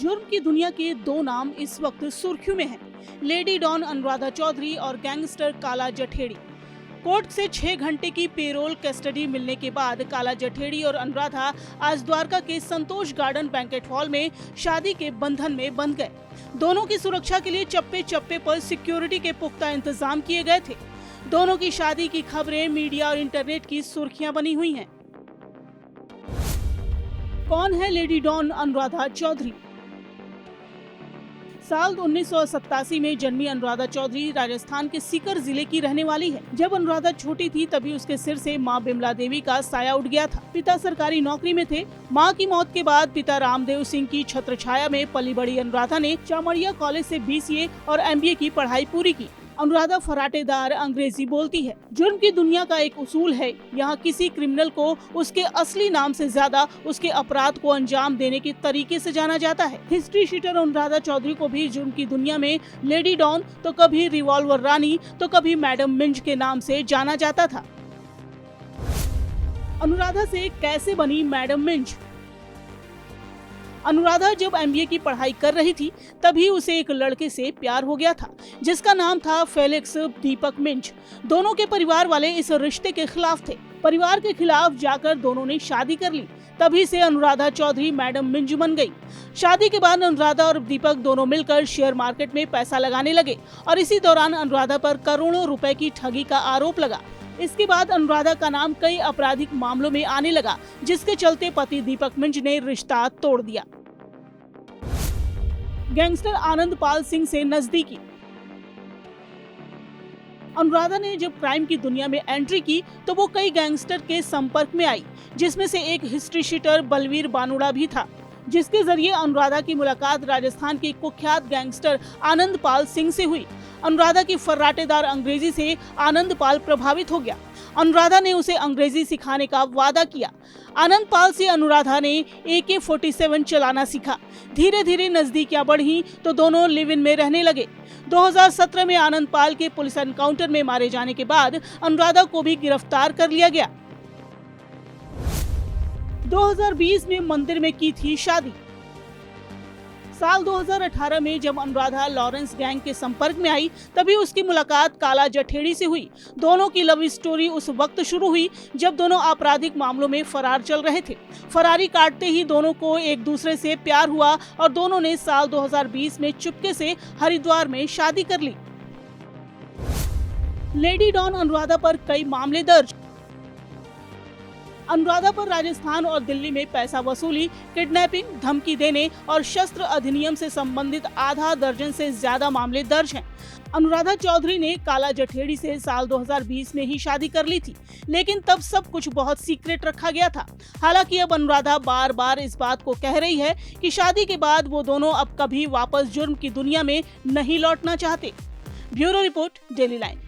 जुर्म की दुनिया के दो नाम इस वक्त सुर्खियों में हैं। लेडी डॉन अनुराधा चौधरी और गैंगस्टर काला जठेड़ी। कोर्ट से 6 घंटे की पेरोल कस्टडी मिलने के बाद काला जठेड़ी और अनुराधा आज द्वारका के संतोष गार्डन बैंकेट हॉल में शादी के बंधन में बंध गए। दोनों की सुरक्षा के लिए चप्पे चप्पे पर सिक्योरिटी के पुख्ता इंतजाम किए गए थे। दोनों की शादी की खबरें मीडिया और इंटरनेट की सुर्खियां बनी हुई हैं। कौन है लेडी डॉन अनुराधा चौधरी? साल 1987 में जन्मी अनुराधा चौधरी राजस्थान के सीकर जिले की रहने वाली है। जब अनुराधा छोटी थी तभी उसके सिर से मां बिमला देवी का साया उठ गया था। पिता सरकारी नौकरी में थे। मां की मौत के बाद पिता रामदेव सिंह की छत्रछाया में पली बड़ी अनुराधा ने चामड़िया कॉलेज से BCA और MBA की पढ़ाई पूरी की। अनुराधा फराटेदार अंग्रेजी बोलती है। जुर्म की दुनिया का एक उसूल है, यहाँ किसी क्रिमिनल को उसके असली नाम से ज्यादा उसके अपराध को अंजाम देने के तरीके से जाना जाता है। हिस्ट्री शीटर अनुराधा चौधरी को भी जुर्म की दुनिया में लेडी डॉन, तो कभी रिवॉल्वर रानी, तो कभी मैडम मिंज के नाम से जाना जाता था। अनुराधा से कैसे बनी मैडम मिंज? अनुराधा जब MBA की पढ़ाई कर रही थी तभी उसे एक लड़के से प्यार हो गया था जिसका नाम था फेलिक्स दीपक मिंज। दोनों के परिवार वाले इस रिश्ते के खिलाफ थे। परिवार के खिलाफ जाकर दोनों ने शादी कर ली। तभी से अनुराधा चौधरी मैडम मिंज बन गई। शादी के बाद अनुराधा और दीपक दोनों मिलकर शेयर मार्केट में पैसा लगाने लगे और इसी दौरान अनुराधा पर करोड़ों रुपए की ठगी का आरोप लगा। इसके बाद अनुराधा का नाम कई आपराधिक मामलों में आने लगा, जिसके चलते पति दीपक मिंज ने रिश्ता तोड़ दिया। गैंगस्टर आनंदपाल सिंह से नजदीकी। अनुराधा ने जब क्राइम की दुनिया में एंट्री की तो वो कई गैंगस्टर के संपर्क में आई, जिसमें से एक हिस्ट्री शीटर बलवीर बानुड़ा भी था, जिसके जरिए अनुराधा की मुलाकात राजस्थान के कुख्यात गैंगस्टर आनंदपाल सिंह से हुई। अनुराधा की फर्राटेदार अंग्रेजी से आनंदपाल प्रभावित हो गया। अनुराधा ने उसे अंग्रेजी सिखाने का वादा किया। आनंदपाल से अनुराधा ने AK-47 चलाना सीखा। धीरे धीरे नजदीकियां बढ़ी तो दोनों लिव इन में रहने लगे। 2017 में आनंदपाल के पुलिस एनकाउंटर में मारे जाने के बाद अनुराधा को भी गिरफ्तार कर लिया गया। 2020 में मंदिर में की थी शादी। साल 2018 में जब अनुराधा लॉरेंस गैंग के संपर्क में आई तभी उसकी मुलाकात काला जठेड़ी से हुई। दोनों की लव स्टोरी उस वक्त शुरू हुई जब दोनों आपराधिक मामलों में फरार चल रहे थे। फरारी काटते ही दोनों को एक दूसरे से प्यार हुआ और दोनों ने साल 2020 में चुपके से हरिद्वार में शादी कर ली। लेडी डॉन अनुराधा पर कई मामले दर्ज। अनुराधा पर राजस्थान और दिल्ली में पैसा वसूली, किडनैपिंग, धमकी देने और शस्त्र अधिनियम से संबंधित आधा दर्जन से ज्यादा मामले दर्ज हैं। अनुराधा चौधरी ने काला जठेड़ी से साल 2020 में ही शादी कर ली थी, लेकिन तब सब कुछ बहुत सीक्रेट रखा गया था। हालांकि अब अनुराधा बार बार इस बात को कह रही है कि शादी के बाद वो दोनों अब कभी वापस जुर्म की दुनिया में नहीं लौटना चाहते। Bureau report, daily line.